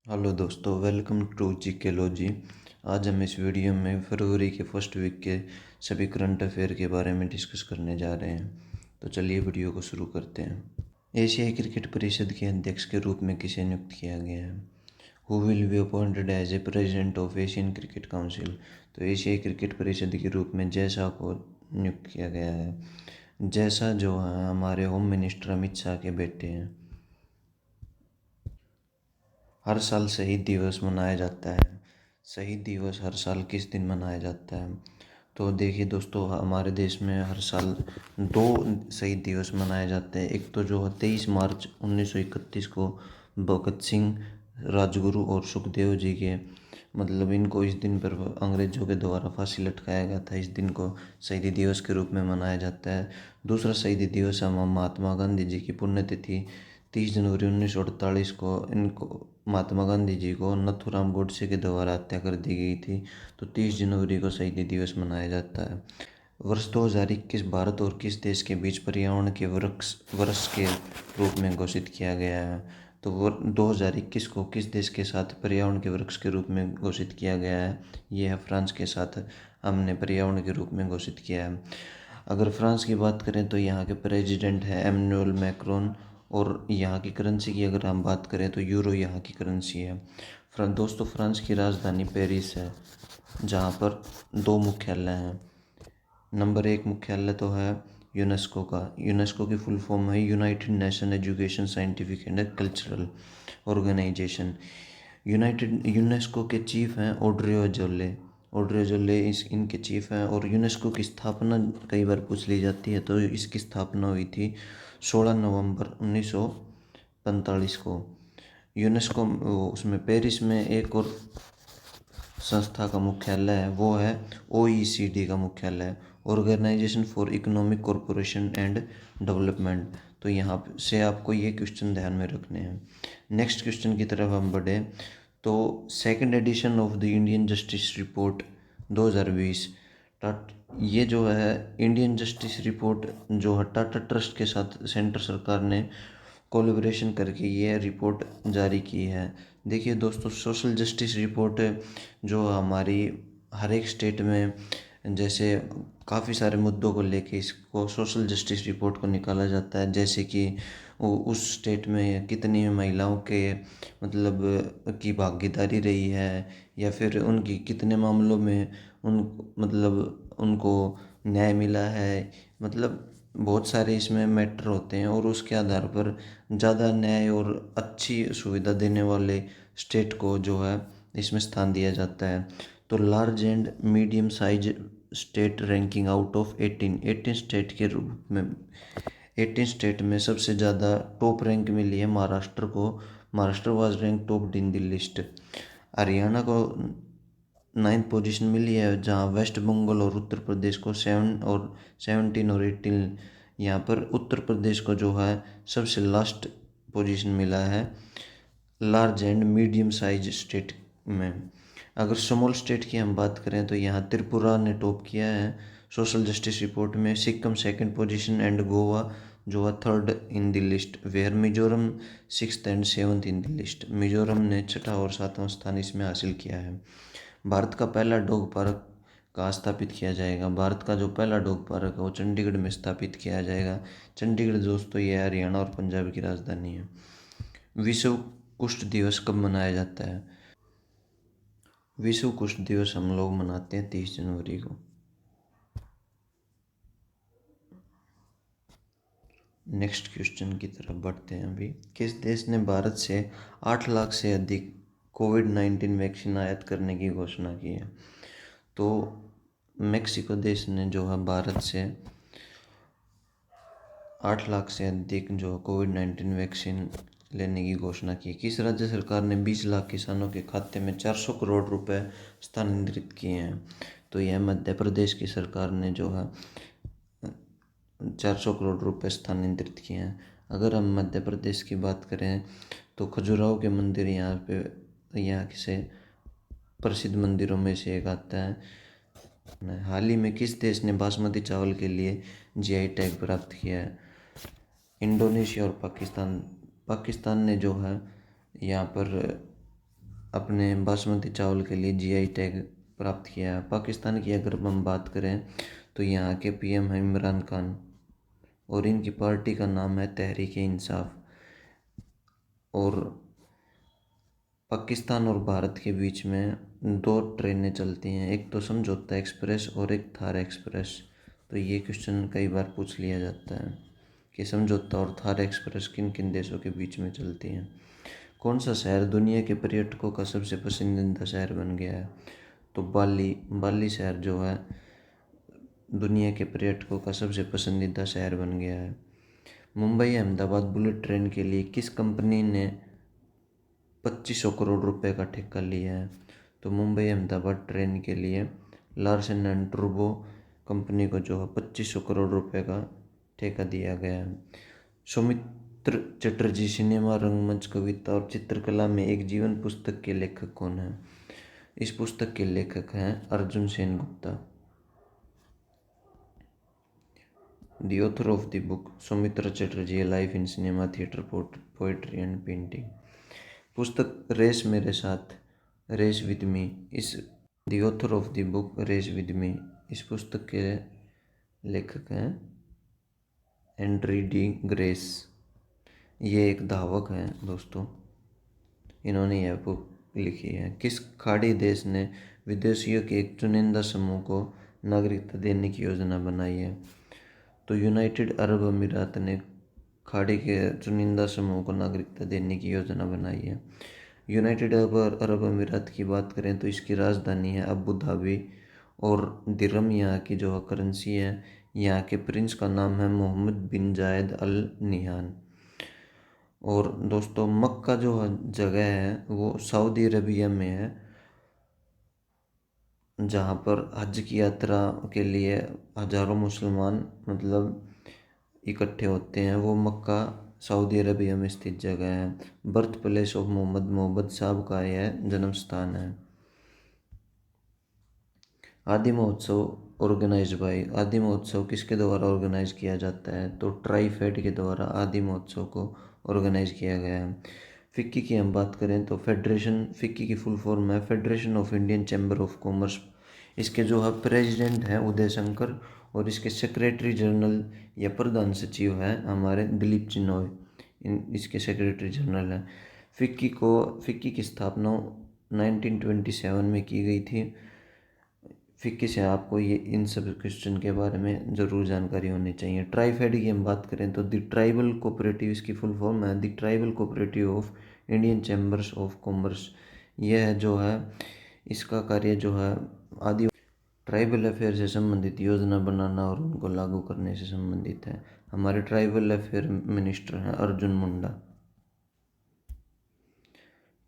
Hello दोस्तों, welcome to जीकेलॉजी। आज हम इस वीडियो में फरवरी के फर्स्ट वीक के सभी करंट अफेयर के बारे में डिस्कस करने जा रहे हैं। तो चलिए वीडियो को शुरू करते हैं। एशियाई क्रिकेट परिषद के अध्यक्ष के रूप में किसे नियुक्त किया गया है? Who will be appointed as a president of Asian Cricket Council? तो एशियाई क्रिकेट परिषद के रूप में जय शाह को नियुक्त किया गया है। जय शाह जो है हमारे होम मिनिस्टर अमित शाह के बेटे हैं। हर साल शहीद दिवस मनाया जाता है। शहीद दिवस हर साल किस दिन मनाया जाता है? तो देखिए दोस्तों, हमारे देश में हर साल दो शहीद दिवस मनाए जाते हैं। एक तो जो है 23 मार्च 1931 को भगत सिंह, राजगुरु और सुखदेव जी के इनको इस दिन पर अंग्रेजों के द्वारा फांसी लटकाया गया था। इस दिन को शहीदी दिवस के रूप में मनाया जाता है। दूसरा शहीदी दिवस हम महात्मा गांधी जी की पुण्यतिथि 30 जनवरी 1948 को इनको महात्मा गांधी जी को नथुराम गोडसे के द्वारा हत्या कर दी गई थी। तो 30 जनवरी को शहीदी दिवस मनाया जाता है। वर्ष 2021 भारत और किस देश के बीच पर्यावरण के वर्ष वर्ष के रूप में घोषित किया गया है? तो 2021 को किस देश के साथ पर्यावरण के वृक्ष के रूप में घोषित किया गया है? यह है फ्रांस के साथ हमने पर्यावरण के रूप में घोषित किया है। अगर फ्रांस की बात करें तो यहाँ के प्रेसिडेंट है एमैनुअल मैक्रोन। और यहाँ की करेंसी की अगर हम बात करें तो यूरो यहाँ की करेंसी है। दोस्तों, फ्रांस की राजधानी पेरिस है, जहाँ पर दो मुख्यालय हैं। नंबर एक मुख्यालय तो है यूनेस्को का। यूनेस्को की फुल फॉर्म है United Nation Education Scientific and Cultural Organization. UNESCO के चीफ हैं ऑड्रे अजौले। ऑड्रे अजौले इनके चीफ हैं। और यूनेस्को की स्थापना कई बार पूछ ली जाती है, तो इसकी स्थापना हुई थी 16 नवंबर 1945 को। यूनेस्को उसमें पेरिस में एक और संस्था का मुख्यालय है, वो है OECD का मुख्यालय, Organisation for Economic Corporation and Development. तो यहाँ से आपको ये क्वेश्चन ध्यान में रखने हैं। नेक्स्ट क्वेश्चन की तरफ हम बढ़े तो second edition of the Indian justice report 2020 ये जो है इंडियन जस्टिस रिपोर्ट जो है टाटा ट्रस्ट के साथ सेंटर सरकार ने कोलैबोरेशन करके ये रिपोर्ट जारी की है। देखिए दोस्तों, सोशल जस्टिस रिपोर्ट जो हमारी हर एक स्टेट में जैसे काफ़ी सारे मुद्दों को लेके इसको सोशल जस्टिस रिपोर्ट को निकाला जाता है। जैसे कि उस स्टेट में कितनी महिलाओं के की भागीदारी रही है, या फिर उनकी कितने मामलों में उन उनको न्याय मिला है। बहुत सारे इसमें मैटर होते हैं और उसके आधार पर ज़्यादा न्याय और अच्छी सुविधा देने वाले स्टेट को जो है इसमें स्थान दिया जाता है। तो large and medium size state ranking out of 18 state के रूप में 18 स्टेट में सबसे ज़्यादा टॉप रैंक मिली है महाराष्ट्र को। Maharashtra was rank top in the list. Haryana को 9th पोजीशन मिली है, जहाँ वेस्ट बंगाल और उत्तर प्रदेश को 17 और 18। यहाँ पर उत्तर प्रदेश को जो है सबसे लास्ट पोजीशन मिला है large and medium size state में। अगर स्मॉल स्टेट की हम बात करें तो यहाँ त्रिपुरा ने टॉप किया है सोशल जस्टिस रिपोर्ट में। Sikkim second position and Goa जो है third in the list, where Mizoram 6th and 7th in the list. Mizoram ने छठा और सातवां स्थान इसमें हासिल किया है। भारत का पहला डॉग पार्क कहाँ स्थापित किया जाएगा? भारत का जो पहला डॉग पार्क है वो चंडीगढ़ में स्थापित किया जाएगा। चंडीगढ़ दोस्तों ये हरियाणा और पंजाब की राजधानी है। विश्व कुष्ठ दिवस कब मनाया जाता है? विश्व कुष्ठ दिवस हम लोग मनाते हैं 30 जनवरी को। नेक्स्ट क्वेश्चन की तरफ बढ़ते हैं। अभी किस देश ने भारत से 8 लाख से अधिक कोविड-19 वैक्सीन आयात करने की घोषणा की है? तो मेक्सिको देश ने जो है भारत से 8 लाख से अधिक जो कोविड-19 वैक्सीन लेने की घोषणा की। किस राज्य सरकार ने 20 लाख किसानों के खाते में 400 करोड़ रुपए स्थानांतरित किए हैं? तो यह मध्य प्रदेश की सरकार ने जो है 400 करोड़ रुपए स्थानांतरित किए हैं। अगर हम मध्य प्रदेश की बात करें तो खजुराहो के मंदिर यहाँ से प्रसिद्ध मंदिरों में से एक आता है। हाल ही में किस देश ने बासमती चावल के लिए GI टैग प्राप्त किया है? इंडोनेशिया और पाकिस्तान। पाकिस्तान ने जो है यहाँ पर अपने बासमती चावल के लिए जीआई टैग प्राप्त किया है। पाकिस्तान की अगर हम बात करें तो यहाँ के पीएम हैं इमरान खान और इनकी पार्टी का नाम है तहरीक इंसाफ। और पाकिस्तान और भारत के बीच में दो ट्रेनें चलती हैं, एक तो समझौता एक्सप्रेस और एक थार एक्सप्रेस। तो ये क्वेश्चन कई बार पूछ लिया जाता है कि समझौता और थार एक्सप्रेस किन किन देशों के बीच में चलती हैं। कौन सा शहर दुनिया के पर्यटकों का सबसे पसंदीदा शहर बन गया है? तो बाली शहर जो है दुनिया के पर्यटकों का सबसे पसंदीदा शहर बन गया है। मुंबई अहमदाबाद बुलेट ट्रेन के लिए किस कंपनी ने 2500 करोड़ रुपए का ठेका लिया है? तो मुंबई अहमदाबाद ट्रेन के लिए लार्सन एंड टूब्रो कंपनी को जो है 2500 करोड़ रुपए का ठेका दिया गया है। सौमित्र चटर्जी सिनेमा, रंगमंच, कविता और चित्रकला में एक जीवन पुस्तक के लेखक कौन है? इस पुस्तक के लेखक हैं Arjun Sengupta. The author of the book Soumitra Chatterjee, A Life in Cinema, Theatre, Poetry and Painting। पुस्तक रेस मेरे साथ, रेस विद मी। इस The author of the book race with me, इस पुस्तक के लेखक हैं एंड्री डी ग्रेस। ये एक धावक हैं दोस्तों, इन्होंने यह बुक लिखी है। किस खाड़ी देश ने विदेशियों के एक चुनिंदा समूह को नागरिकता देने की योजना बनाई है? तो यूनाइटेड अरब अमीरात ने खाड़ी के चुनिंदा समूह को नागरिकता देने की योजना बनाई है। यूनाइटेड अरब अमीरात की बात करें तो इसकी राजधानी है अबू धाबी और दिरहम यहाँ की जो करेंसी है। यहाँ के प्रिंस का नाम है मोहम्मद बिन जायद अल निहान। और दोस्तों मक्का जो जगह है वो सऊदी अरबिया में है, जहाँ पर हज की यात्रा के लिए हजारों मुसलमान इकट्ठे होते हैं। वो मक्का सऊदी अरबिया में स्थित जगह है। बर्थ प्लेस ऑफ मोहम्मद साहब का यह जन्म स्थान है। आदि महोत्सव आदि महोत्सव किसके द्वारा ऑर्गेनाइज किया जाता है? तो ट्राईफेड के द्वारा आदि महोत्सव को ऑर्गेनाइज किया गया है। फिक्की की हम बात करें तो फिक्की की फुल फॉर्म है federation of Indian chamber of commerce. इसके जो है प्रेसिडेंट हैं उदय शंकर और इसके सेक्रेटरी जनरल या प्रधान सचिव हैं हमारे दिलीप चिनॉय, इसके सेक्रेटरी जनरल हैं। फिक्की की स्थापना 1927 में की गई थी। फिक्की से आपको ये इन सब क्वेश्चन के बारे में ज़रूर जानकारी होनी चाहिए। ट्राईफेड की हम बात करें तो द ट्राइबल कोऑपरेटिव, इसकी फुल फॉर्म है the tribal cooperative of Indian chambers of commerce. यह जो है इसका कार्य जो है आदि ट्राइबल अफेयर से संबंधित योजना बनाना और उनको लागू करने से संबंधित है। हमारे ट्राइबल अफेयर मिनिस्टर हैं अर्जुन मुंडा।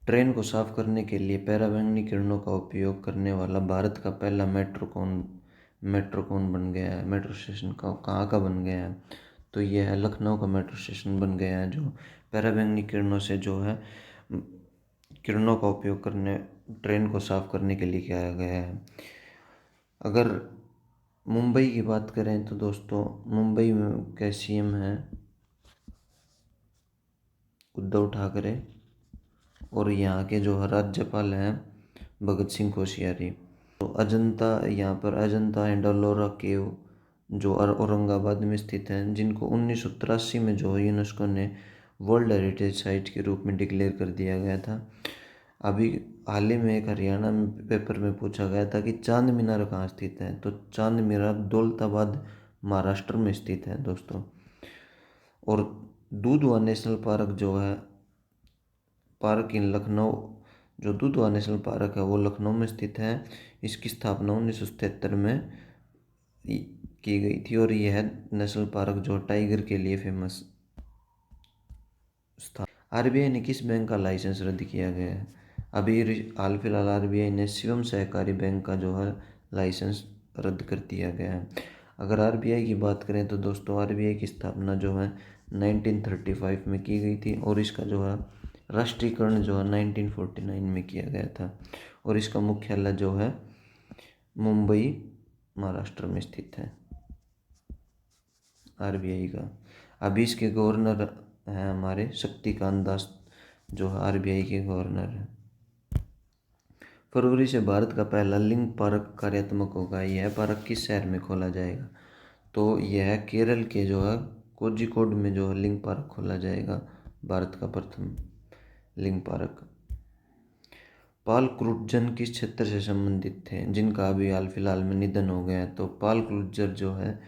ट्रेन को साफ करने के लिए पराबैंगनी किरणों का उपयोग करने वाला भारत का पहला मेट्रो कौन बन गया है? मेट्रो स्टेशन कहाँ का बन गया है? तो यह है लखनऊ का मेट्रो स्टेशन बन गया है, जो पराबैंगनी किरणों से जो है किरणों का उपयोग करने ट्रेन को साफ करने के लिए किया गया है। अगर मुंबई की बात करें तो दोस्तों मुंबई में के सीएम हैं उद्धव ठाकरे और यहाँ के जो राज्यपाल हैं भगत सिंह कोश्यारी। तो यहाँ पर अजंता एंड एलोरा केव जो औरंगाबाद में स्थित हैं, जिनको 1983 में जो यूनेस्को ने वर्ल्ड हेरिटेज साइट के रूप में डिक्लेयर कर दिया गया था। अभी हाल ही में एक हरियाणा में पेपर में पूछा गया था कि चांद मीनार कहाँ स्थित है? तो चांद मीनार दौलताबाद महाराष्ट्र में स्थित है दोस्तों। और दुधवा नेशनल पार्क जो है पार्क इन लखनऊ, जो दुधवा नेशनल पार्क है वो लखनऊ में स्थित है। इसकी स्थापना 1977 में की गई थी और यह नेशनल पार्क जो टाइगर के लिए फेमस था। आरबीआई ने किस बैंक का लाइसेंस रद्द किया गया है? अभी हाल फिलहाल आरबीआई ने शिवम सहकारी बैंक का जो है लाइसेंस रद्द कर दिया गया है। अगर आरबीआई की बात करें तो दोस्तों आरबीआई की स्थापना जो है 1935 में की गई थी और इसका जो है राष्ट्रीयकरण जो है 1949 में किया गया था और इसका मुख्यालय जो है मुंबई महाराष्ट्र में स्थित है आरबीआई का। अभी इसके गवर्नर हैं हमारे शक्तिकांत दास, जो आरबीआई के गवर्नर हैं। फरवरी से भारत का पहला लिंग पार्क कार्यात्मक होगा। यह पार्क किस शहर में खोला जाएगा? तो यह केरल के जो है कोझिकोड में जो है लिंग पार्क खोला जाएगा, भारत का प्रथम लिंग पार्क। पाल क्रुटजन किस क्षेत्र से संबंधित थे जिनका अभी हाल फिलहाल में निधन हो गया है? तो पाल क्रुटजर जो है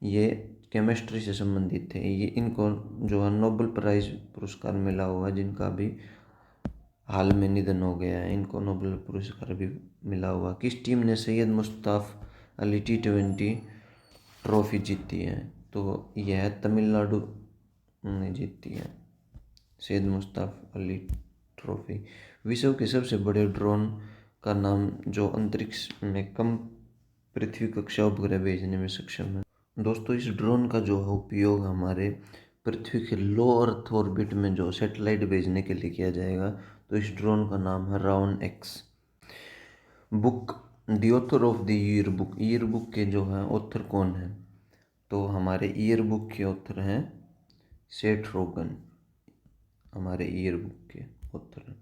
ये केमिस्ट्री से संबंधित थे। ये इनको जो है नोबेल प्राइज पुरस्कार मिला हुआ है, जिनका भी हाल में निधन हो गया है, इनको नोबेल पुरस्कार भी मिला हुआ। किस टीम ने सैयद मुश्ताक अली T20 ट्रॉफी जीती है? तो यह तमिलनाडु ने जीती है सैयद मुश्ताक अली ट्रॉफी। विश्व के सबसे बड़े ड्रोन का नाम जो अंतरिक्ष में कम पृथ्वी कक्षा उपग्रह भेजने में सक्षम है? दोस्तों, इस ड्रोन का जो है उपयोग हमारे पृथ्वी के लो अर्थ ऑर्बिट में जो सैटेलाइट भेजने के लिए किया जाएगा। तो इस ड्रोन का नाम है राउन-X। Book the author of the year book, year book के जो है ऑथर कौन है? तो हमारे ईयर बुक के ऑथर हैं सेठ रोगन, हमारे ईयर बुक के ऑथर हैं।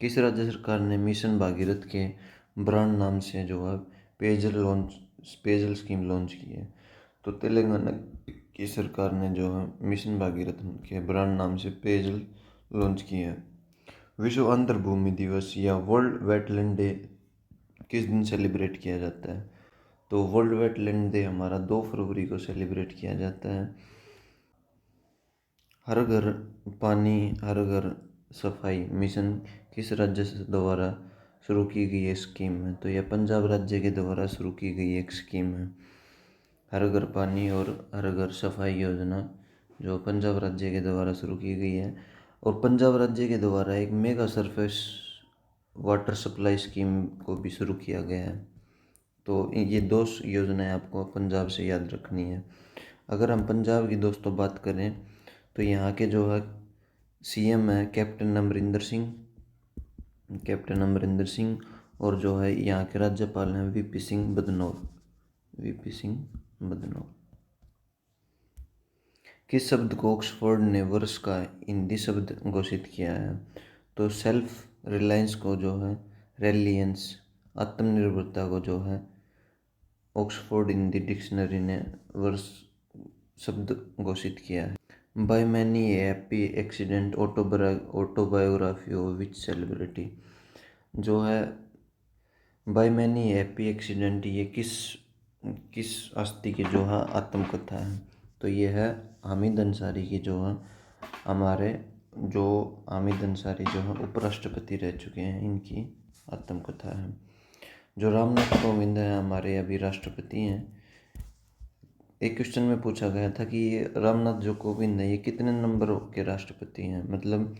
किस राज्य सरकार ने मिशन भागीरथ के ब्रांड नाम से जो है पेयजल स्कीम लॉन्च की है? तो तेलंगाना की सरकार ने जो है मिशन भागीरथ के ब्रांड नाम से पेयजल लॉन्च किया है। विश्व आर्द्रभूमि दिवस या वर्ल्ड वेटलैंड डे किस दिन सेलिब्रेट किया जाता है? तो वर्ल्ड वेटलैंड डे हमारा 2 फरवरी को सेलिब्रेट किया जाता है। हर घर पानी हर घर सफाई मिशन किस राज्य से द्वारा शुरू की गई ये स्कीम है? तो यह पंजाब राज्य के द्वारा शुरू की गई एक स्कीम है। हर घर पानी और हर घर सफाई योजना जो पंजाब राज्य के द्वारा शुरू की गई है। और पंजाब राज्य के द्वारा एक mega surface water supply scheme को भी शुरू किया गया है। तो ये 2 योजनाएं आपको पंजाब से याद रखनी है। अगर हम पंजाब की दोस्तों बात करें तो यहाँ के जो है CM है कैप्टन अमरिंदर सिंह, और जो है यहाँ के राज्यपाल हैं VP सिंह बदनौर। किस शब्द को ऑक्सफोर्ड ने वर्ष का हिंदी शब्द घोषित किया है? तो सेल्फ रिलायंस को जो है रेलियंस, आत्मनिर्भरता को जो है ऑक्सफोर्ड हिंदी डिक्शनरी ने वर्ष शब्द घोषित किया है। By many happy accident autobiography of which celebrity? जो है बाय मैनी हैप्पी एक्सीडेंट ये किस हस्ती की जो है आत्मकथा है? तो ये है हामिद अंसारी की जो है हमारे जो हामिद अंसारी जो है उपराष्ट्रपति रह चुके हैं, इनकी आत्मकथा है। जो रामनाथ कोविंद है हमारे अभी राष्ट्रपति हैं। एक क्वेश्चन में पूछा गया था कि ये रामनाथ जो कोविंद है ये कितने नंबर के राष्ट्रपति हैं, मतलब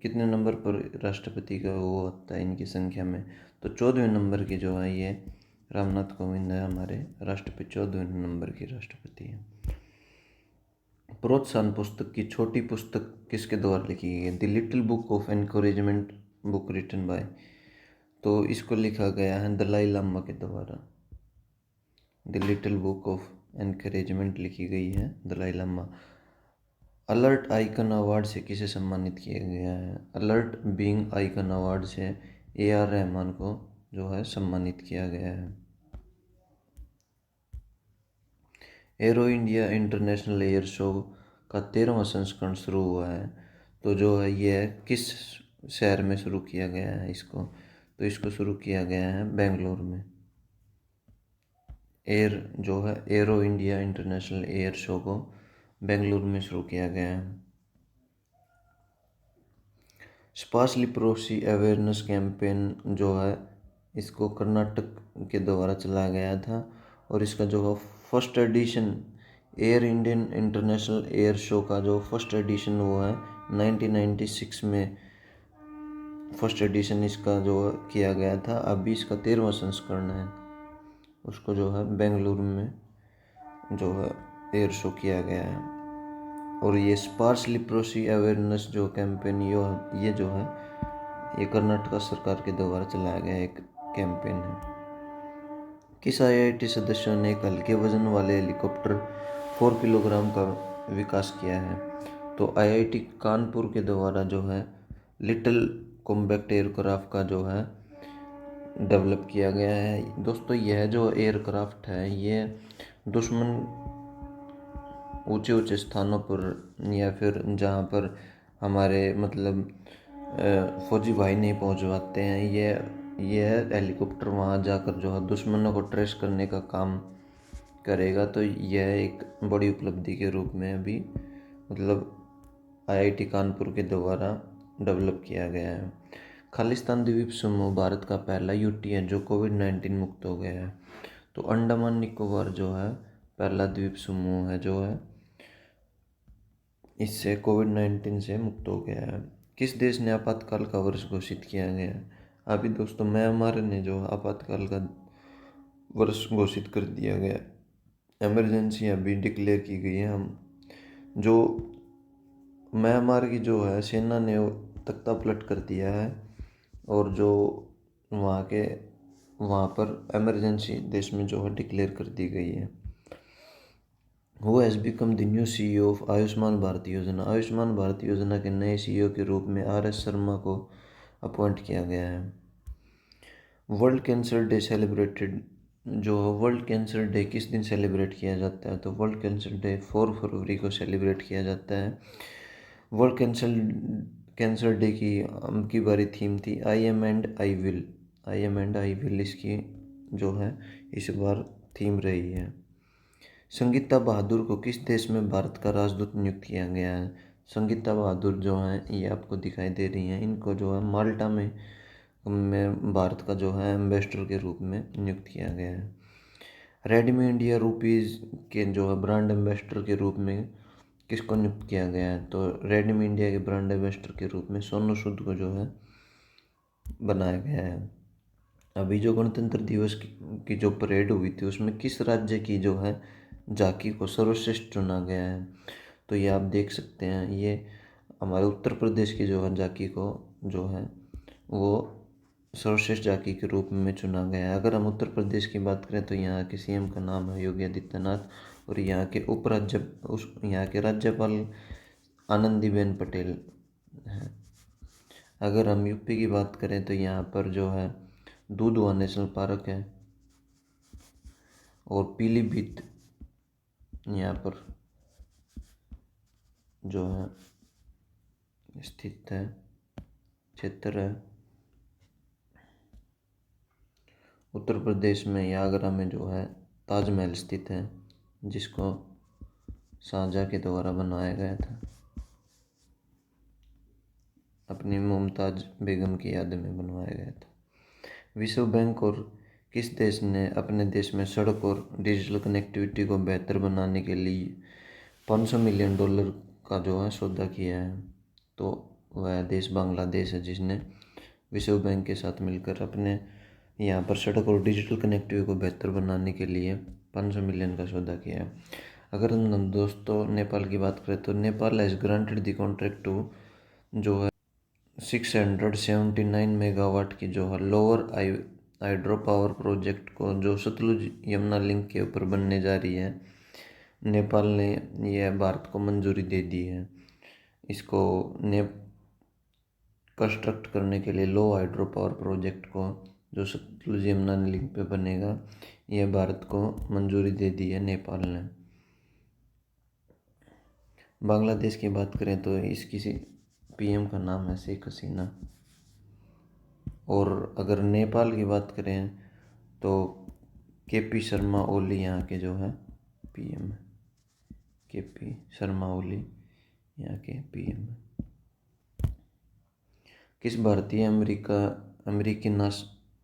कितने नंबर पर राष्ट्रपति का वो होता है इनकी संख्या में? तो 14वें नंबर के जो है ये रामनाथ कोविंद है हमारे राष्ट्रपति, 14वें नंबर के राष्ट्रपति हैं। प्रोत्साहन पुस्तक की छोटी पुस्तक किसके द्वारा लिखी गई है? The little book of encouragement book written by, तो इसको लिखा गया है दलाई लामा के द्वारा। The little book of encouragement लिखी गई है Dalai Lama. Alert icon award से किसे सम्मानित किया गया है? अलर्ट बीइंग आइकन अवार्ड से AR रहमान को जो है सम्मानित किया गया है। Aero India International Air Show का 13वां संस्करण शुरू हुआ है। तो जो है ये किस शहर में शुरू किया गया है इसको? तो इसको शुरू किया गया है बेंगलोर में। जो है Aero India International Air show को बेंगलुरु में शुरू किया गया है। स्पार्स लिप्रोसी अवेयरनेस कैंपेन जो है इसको कर्नाटक के द्वारा चलाया गया था, और इसका जो है first edition air Indian international Air Show का जो फर्स्ट एडिशन वो है 1996 में फर्स्ट एडिशन इसका जो किया गया था। अभी इसका 13वां संस्करण है, उसको जो है बेंगलुरु में जो है एयर शो किया गया है। और ये स्पार्स लिप्रोसी अवेयरनेस जो कैंपेन ये जो है ये कर्नाटक सरकार के द्वारा चलाया गया एक कैंपेन है। किस IIT सदस्यों ने एक हल्के वजन वाले हेलीकॉप्टर 4 किलोग्राम का विकास किया है? तो IIT कानपुर के द्वारा जो है लिटिल कॉम्बैक्ट एयरक्राफ्ट का जो है डेवलप किया गया है। दोस्तों यह जो एयरक्राफ्ट है ये दुश्मन ऊंचे ऊंचे स्थानों पर या फिर जहाँ पर हमारे मतलब फौजी भाई नहीं पहुँच पाते हैं, यह हेलीकॉप्टर वहाँ जाकर जो है दुश्मनों को ट्रेस करने का काम करेगा। तो यह एक बड़ी उपलब्धि के रूप में अभी मतलब आईआईटी कानपुर के द्वारा डेवलप किया गया है। खालिस्तान द्वीप समूह भारत का पहला यूटी है जो कोविड-19 मुक्त हो गया है। तो अंडमान निकोबार जो है पहला द्वीप समूह है जो है इससे कोविड-19 से मुक्त हो गया है। किस देश ने आपातकाल का वर्ष घोषित किया गया है? अभी दोस्तों म्यांमार ने जो आपातकाल का वर्ष घोषित कर दिया गया, इमरजेंसी अभी डिक्लेयर की गई है। हम जो म्यांमार की जो है सेना ने तख्ता पलट कर दिया है और जो वहाँ पर इमरजेंसी देश में जो है डिक्लेयर कर दी गई है। Who has become the new CEO of Ayushman Bharat योजना? आयुष्मान भारत योजना के नए सीईओ के रूप में आर.एस. शर्मा को अपॉइंट किया गया है। वर्ल्ड कैंसर डे सेलिब्रेटेड जो वर्ल्ड कैंसर डे किस दिन सेलिब्रेट किया जाता है? तो वर्ल्ड कैंसर डे 4 फरवरी को सेलिब्रेट किया जाता है। वर्ल्ड कैंसर डे की बारी थीम थी I am and I will. I am and I will इसकी जो है इस बार थीम रही है। संगीता बहादुर को किस देश में भारत का राजदूत नियुक्त किया गया है? संगीता बहादुर जो हैं ये आपको दिखाई दे रही हैं, इनको जो है माल्टा में भारत का जो है एम्बेसडर के रूप में नियुक्त किया गया है। रेडमी इंडिया रुपीज़ के जो है ब्रांड एम्बेसडर के रूप में किसको नियुक्त किया गया है? तो रेडमी इंडिया के ब्रांड एम्बेसडर के रूप में सोनू सूद को जो है बनाया गया है। अभी जो गणतंत्र दिवस की जो परेड हुई थी उसमें किस राज्य की जो है झांकी को सर्वश्रेष्ठ चुना गया है? तो ये आप देख सकते हैं, ये हमारे उत्तर प्रदेश की जो है झांकी को जो है वो सर्वश्रेष्ठ झांकी के रूप में चुना गया है। अगर हम उत्तर प्रदेश की बात करें तो यहाँ के सीएम का नाम है योगी आदित्यनाथ और यहाँ के राज्यपाल आनंदीबेन पटेल हैं। अगर हम यूपी की बात करें तो यहाँ पर जो है दुधवा नेशनल पार्क है और पीलीभीत यहाँ पर जो है स्थित है क्षेत्र है। उत्तर प्रदेश में या आगरा में जो है ताजमहल स्थित है जिसको शाहजहाँ के द्वारा बनवाया गया था, अपनी मुमताज बेगम की याद में बनवाया गया था। विश्व बैंक और किस देश ने अपने देश में सड़क और डिजिटल कनेक्टिविटी को बेहतर बनाने के लिए $500 मिलियन का जो है सौदा किया है? तो वह देश बांग्लादेश है जिसने विश्व बैंक के साथ मिलकर अपने यहाँ पर सड़क और डिजिटल कनेक्टिविटी को बेहतर बनाने के लिए 500 मिलियन का सौदा किया है। अगर हम दोस्तों नेपाल की बात करें तो Nepal has granted the contract to जो है 679 मेगावाट की जो है लोअर हाइड्रो पावर प्रोजेक्ट को जो सतलुज यमुना लिंक के ऊपर बनने जा रही है, नेपाल ने यह भारत को मंजूरी दे दी है। इसको कंस्ट्रक्ट करने के लिए लो हाइड्रो पावर प्रोजेक्ट को जो सतलुज यमुना लिंक पे बनेगा, यह भारत को मंजूरी दे दी है नेपाल ने। बांग्लादेश की बात करें तो इसकी पीएम का नाम है शेख हसीना। और अगर नेपाल की बात करें तो केपी शर्मा ओली यहाँ के जो है पीएम है। केपी शर्मा ओली यहाँ के पीएम है। किस भारतीय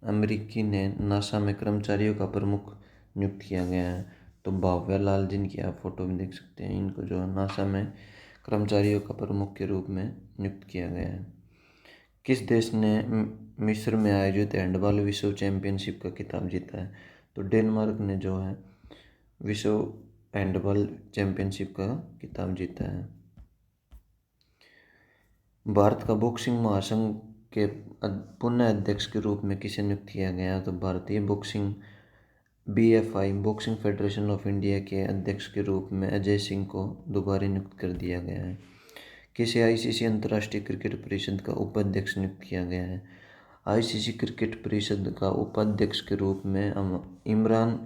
अमेरिकी ने नासा में कर्मचारियों का प्रमुख नियुक्त किया गया है? तो भाव्या लाल जिनकी आप फोटो में देख सकते हैं, इनको जो है नासा में कर्मचारियों का प्रमुख के रूप में नियुक्त किया गया है। किस देश ने मिस्र में आयोजित हैंडबॉल विश्व चैंपियनशिप का खिताब जीता है? तो डेनमार्क ने जो है विश्व हैंडबॉल चैंपियनशिप का खिताब जीता है। भारत का बॉक्सिंग महासंघ के पुनः अध्यक्ष के रूप में किसे नियुक्त किया गया? तो भारतीय boxing BFI boxing federation of India के अध्यक्ष के रूप में अजय सिंह को दोबारा नियुक्त कर दिया गया है। किसे ICC अंतर्राष्ट्रीय क्रिकेट परिषद का उपाध्यक्ष नियुक्त किया गया है? आईसीसी क्रिकेट परिषद का उपाध्यक्ष के रूप में इमरान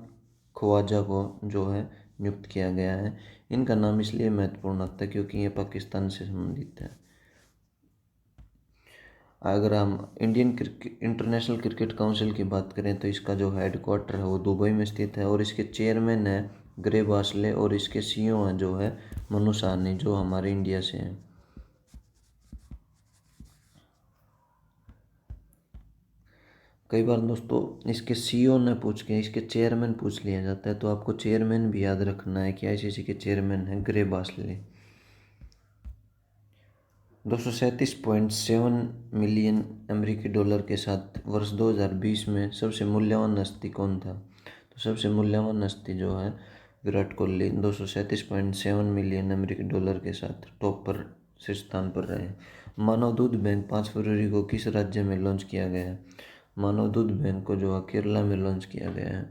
ख्वाजा को जो है नियुक्त किया गया है। इनका नाम इसलिए महत्वपूर्ण होता है क्योंकि ये पाकिस्तान से संबंधित है। अगर हम इंटरनेशनल क्रिकेट काउंसिल की बात करें तो इसका जो हेडक्वार्टर है वो दुबई में स्थित है और इसके चेयरमैन है ग्रे बासले और इसके सीईओ हैं जो है मनु साहनी, जो हमारे इंडिया से हैं। कई बार दोस्तों इसके सीईओ ने पूछ के इसके चेयरमैन पूछ लिया जाता है, तो आपको चेयरमैन भी याद रखना है कि आईसीसी के चेयरमैन हैं ग्रे बासले। 237.7 मिलियन अमेरिकी डॉलर के साथ वर्ष 2020 में सबसे मूल्यवान हस्ती कौन था? तो सबसे मूल्यवान हस्ती जो है विराट कोहली 237.7 मिलियन अमेरिकी डॉलर के साथ टॉप पर शीर्ष स्थान पर रहे। मानव दूध बैंक 5 फरवरी को किस राज्य में लॉन्च किया गया है? मानव दूध बैंक को जो है केरला में लॉन्च किया गया है।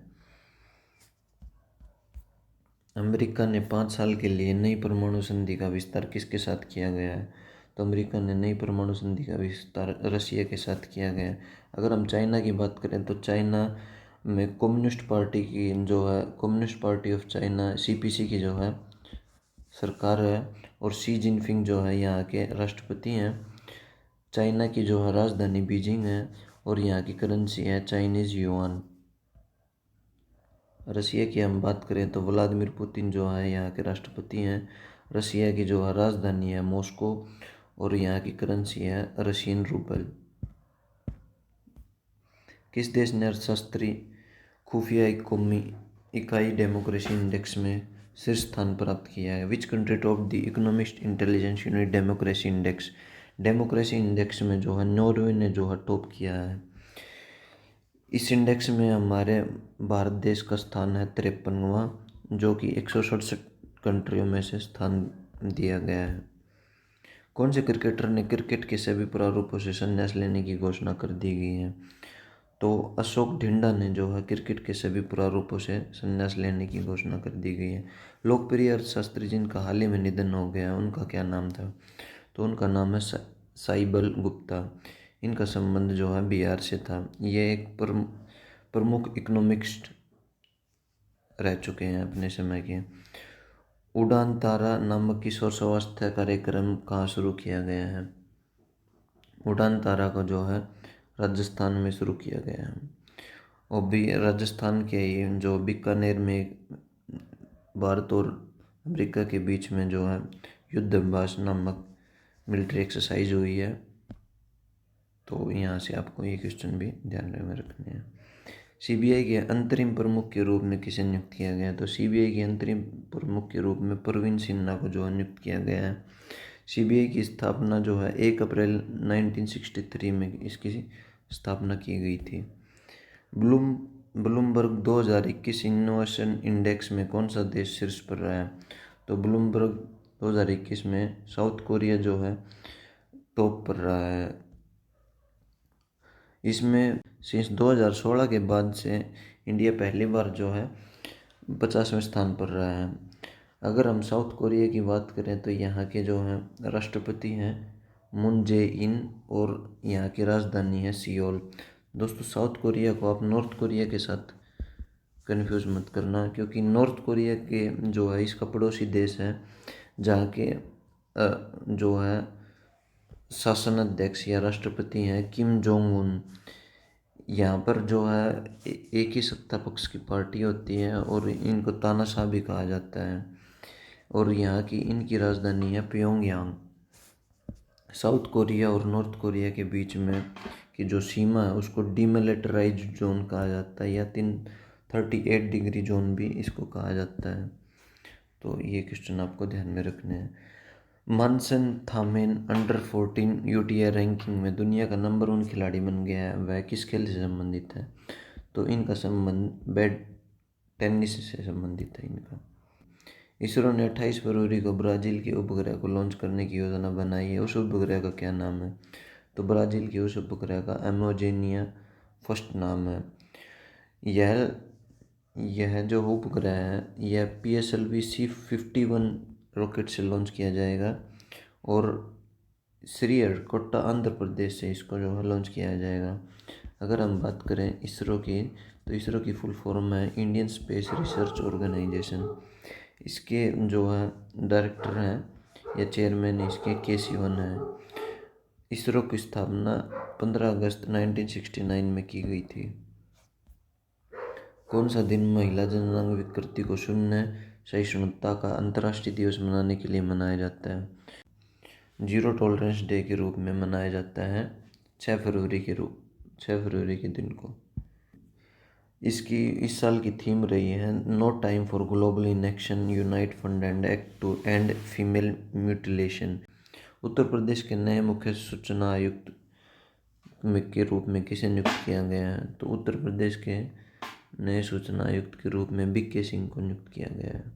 अमेरिका ने 5 साल के लिए नई परमाणु संधि का विस्तार किसके साथ किया गया है? तो अमेरिका ने नई परमाणु संधि का विस्तार रशिया के साथ किया गया है। अगर हम चाइना की बात करें तो चाइना में कम्युनिस्ट पार्टी की जो है communist party of China CPC की जो है सरकार है और शी जिनपिंग जो है यहाँ के राष्ट्रपति हैं। चाइना की जो है राजधानी बीजिंग है और यहाँ की करेंसी है चाइनीज़ युआन। रसिया की हम बात करें तो व्लादिमीर पुतिन जो है यहाँ के राष्ट्रपति हैं। रसिया की जो है राजधानी है मॉस्को और यहाँ की करेंसी है रशियन रूबल। किस देश ने अर्थशास्त्री खुफिया कौमी इकाई डेमोक्रेसी इंडेक्स में शीर्ष स्थान प्राप्त किया है? Which country top the economist intelligence unit democracy index? Democracy index में जो है नॉर्वे ने जो है टॉप किया है। इस इंडेक्स में हमारे भारत देश का स्थान है 53वां, जो कि 167 कंट्रियों में से स्थान दिया गया है। कौन से क्रिकेटर ने क्रिकेट के सभी प्रारूपों से संन्यास लेने की घोषणा कर दी गई है? तो अशोक ढिंडा ने जो है क्रिकेट के सभी प्रारूपों से संन्यास लेने की घोषणा कर दी गई है। लोकप्रिय अर्थशास्त्री जिनका हाल ही में निधन हो गया उनका क्या नाम था? तो उनका नाम है साइबल गुप्ता। इनका संबंध जो है बिहार से था। ये एक प्रमुख इकोनॉमिस्ट रह चुके हैं अपने समय के। उड़ान तारा नामक किशोर स्वास्थ्य कार्यक्रम कहाँ शुरू किया गया है? उड़ान तारा को जो है राजस्थान में शुरू किया गया है। और भी राजस्थान के ही जो बीकानेर में भारत और अमेरिका के बीच में जो है युद्धाभ्यास नामक मिलिट्री एक्सरसाइज हुई है। तो यहाँ से आपको ये क्वेश्चन भी ध्यान में रखने हैं। सीबीआई के अंतरिम प्रमुख के रूप में किसे नियुक्त किया गया? तो सीबीआई के अंतरिम प्रमुख के रूप में प्रवीण सिन्हा को जो है नियुक्त किया गया है। सीबीआई की स्थापना जो है 1 अप्रैल 1963 में इसकी स्थापना की गई थी। ब्लूमबर्ग 2021 इनोवेशन इंडेक्स में कौन सा देश शीर्ष पर रहा है? तो ब्लूमबर्ग 2021 में साउथ कोरिया जो है टॉप पर रहा है। इसमें सिंस 2016 के बाद से इंडिया पहली बार जो है 50वें स्थान पर रहा है। अगर हम साउथ कोरिया की बात करें तो यहाँ के जो हैं राष्ट्रपति हैं मून जे इन और यहाँ की राजधानी है सियोल। दोस्तों साउथ कोरिया को आप नॉर्थ कोरिया के साथ कन्फ्यूज़ मत करना, क्योंकि नॉर्थ कोरिया के जो है इसका पड़ोसी देश है जहाँ के जो है शासन अध्यक्ष या राष्ट्रपति हैं किम जोंग उन। यहाँ पर जो है एक ही सत्ता पक्ष की पार्टी होती है और इनको तानाशाह भी कहा जाता है और यहाँ की इनकी राजधानी है प्योंगयांग। साउथ कोरिया और नॉर्थ कोरिया के बीच में की जो सीमा है उसको डीमिलिटराइज्ड जोन कहा जाता है या 38 डिग्री जोन भी इसको कहा जाता है। तो ये क्वेश्चन आपको ध्यान में रखने हैं। मानसन थामेन अंडर 14 यूटीआई रैंकिंग में दुनिया का नंबर 1 खिलाड़ी बन गया है। वह किस खेल से संबंधित है? तो इनका संबंध बैड टेनिस से संबंधित है इनका। इसरो ने 28 फरवरी को ब्राज़ील के उपग्रह को लॉन्च करने की योजना बनाई है। उस उपग्रह का क्या नाम है? तो ब्राज़ील के उस उपग्रह का अमेजोनिया फर्स्ट नाम है। यह जो उपग्रह है यह PSLV C-51 रॉकेट से लॉन्च किया जाएगा और श्रीहरिकोटा आंध्र प्रदेश से इसको जो है लॉन्च किया जाएगा। अगर हम बात करें इसरो की, तो इसरो की फुल फॉर्म है इंडियन स्पेस रिसर्च ऑर्गेनाइजेशन। इसके जो है डायरेक्टर हैं या चेयरमैन इसके के सिवन है। इसरो की स्थापना 15 अगस्त 1969 में की गई थी। कौन सा दिन महिला जननांग विकृति को शून्य सहिष्णुता का अंतर्राष्ट्रीय दिवस मनाने के लिए मनाया जाता है? जीरो टॉलरेंस डे के रूप में मनाया जाता है 6 फरवरी के दिन को। इस साल की थीम रही है no time for global inaction, unite fund and act to end female mutilation. Uttar Pradesh के नए मुख्य सूचना आयुक्त के रूप में किसे नियुक्त किया गया है? तो उत्तर प्रदेश के नए सूचना आयुक्त के रूप में बीके सिंह को नियुक्त किया गया है।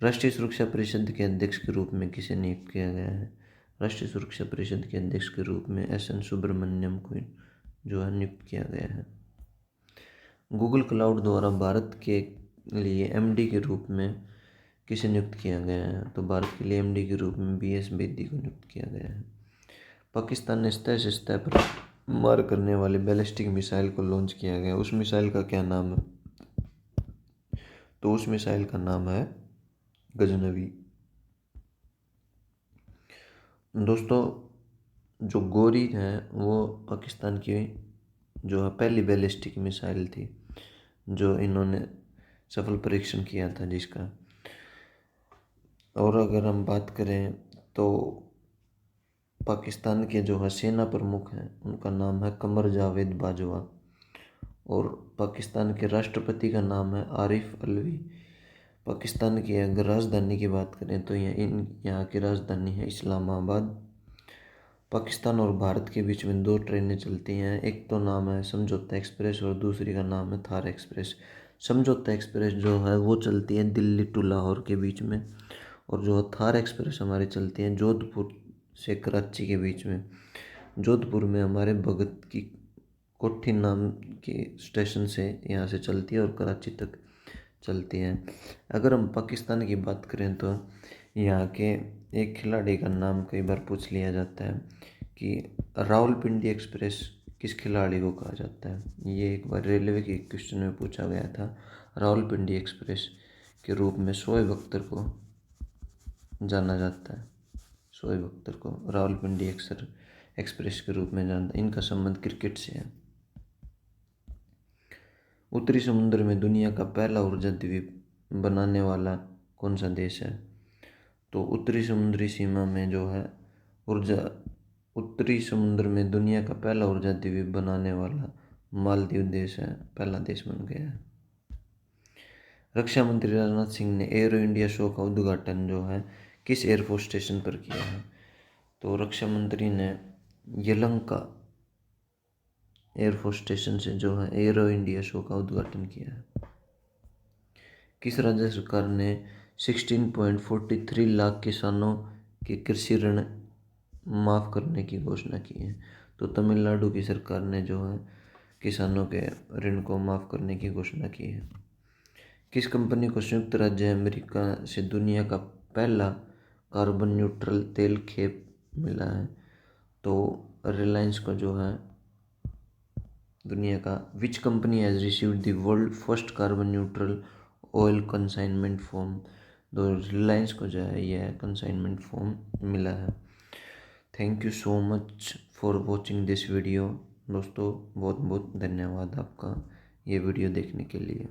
राष्ट्रीय सुरक्षा परिषद के अध्यक्ष के रूप में किसे नियुक्त किया गया है? राष्ट्रीय सुरक्षा परिषद के अध्यक्ष के रूप में एस.एन. सुब्रमण्यम को जो है नियुक्त किया गया है। गूगल क्लाउड द्वारा भारत के लिए एमडी के रूप में किसे नियुक्त किया गया है? तो भारत के लिए एमडी के रूप में बीएस बेदी को नियुक्त किया गया है। पाकिस्तान ने सतह से सतह पर मार करने वाली बैलिस्टिक मिसाइल को लॉन्च किया गया। उस मिसाइल का क्या नाम है? तो उस मिसाइल का नाम है गजनवी। दोस्तों, जो गोरी है वो पाकिस्तान की जो है पहली बैलिस्टिक मिसाइल थी जो इन्होंने सफल परीक्षण किया था जिसका। और अगर हम बात करें तो पाकिस्तान के जो है सेना प्रमुख हैं उनका नाम है कमर जावेद बाजवा। और पाकिस्तान के राष्ट्रपति का नाम है आरिफ अलवी। पाकिस्तान की अगर राजधानी की बात करें तो यहाँ की राजधानी है इस्लामाबाद। पाकिस्तान और भारत के बीच में 2 ट्रेनें चलती हैं, एक तो नाम है समझौता एक्सप्रेस और दूसरी का नाम है थार एक्सप्रेस। समझौता एक्सप्रेस जो है वो चलती है दिल्ली टू लाहौर के बीच में, और जो थार एक्सप्रेस हमारी चलती है जोधपुर से कराची के बीच में। जोधपुर में हमारे भगत की कोठी नाम के स्टेशन से यहाँ से चलती है और कराची तक चलती है। अगर हम पाकिस्तान की बात करें तो यहाँ के एक खिलाड़ी का नाम कई बार पूछ लिया जाता है कि रावलपिंडी एक्सप्रेस किस खिलाड़ी को कहा जाता है। ये एक बार रेलवे के क्वेश्चन में पूछा गया था। रावलपिंडी एक्सप्रेस के रूप में शोएब अख्तर को जाना जाता है। शोएब अख्तर को रावलपिंडी एक्सप्रेस के रूप में जानता है। इनका संबंध क्रिकेट से है। उत्तरी समुद्र में दुनिया का पहला ऊर्जा द्वीप बनाने वाला कौन सा देश है? तो उत्तरी समुद्री सीमा में जो है उत्तरी समुद्र में दुनिया का पहला ऊर्जा द्वीप बनाने वाला मालदीव देश है, पहला देश बन गया है। रक्षा मंत्री राजनाथ सिंह ने एरो इंडिया शो का उद्घाटन जो है किस एयरफोर्स स्टेशन पर किया है? तो रक्षा मंत्री ने यलहंका एयरफोर्स स्टेशन से जो है एरो इंडिया शो का उद्घाटन किया है। किस राज्य सरकार ने 16.43 लाख किसानों के कृषि ऋण माफ़ करने की घोषणा की है? तो तमिलनाडु की सरकार ने जो है किसानों के ऋण को माफ़ करने की घोषणा की है। किस कंपनी को संयुक्त राज्य अमेरिका से दुनिया का पहला कार्बन न्यूट्रल तेल खेप मिला है? तो रिलायंस को जो है दुनिया का which company has received the world first carbon neutral oil consignment form? तो रिलायंस को जो है यह कंसाइनमेंट फॉर्म मिला है। Thank you so much for watching this video. दोस्तों, बहुत बहुत धन्यवाद आपका ये वीडियो देखने के लिए।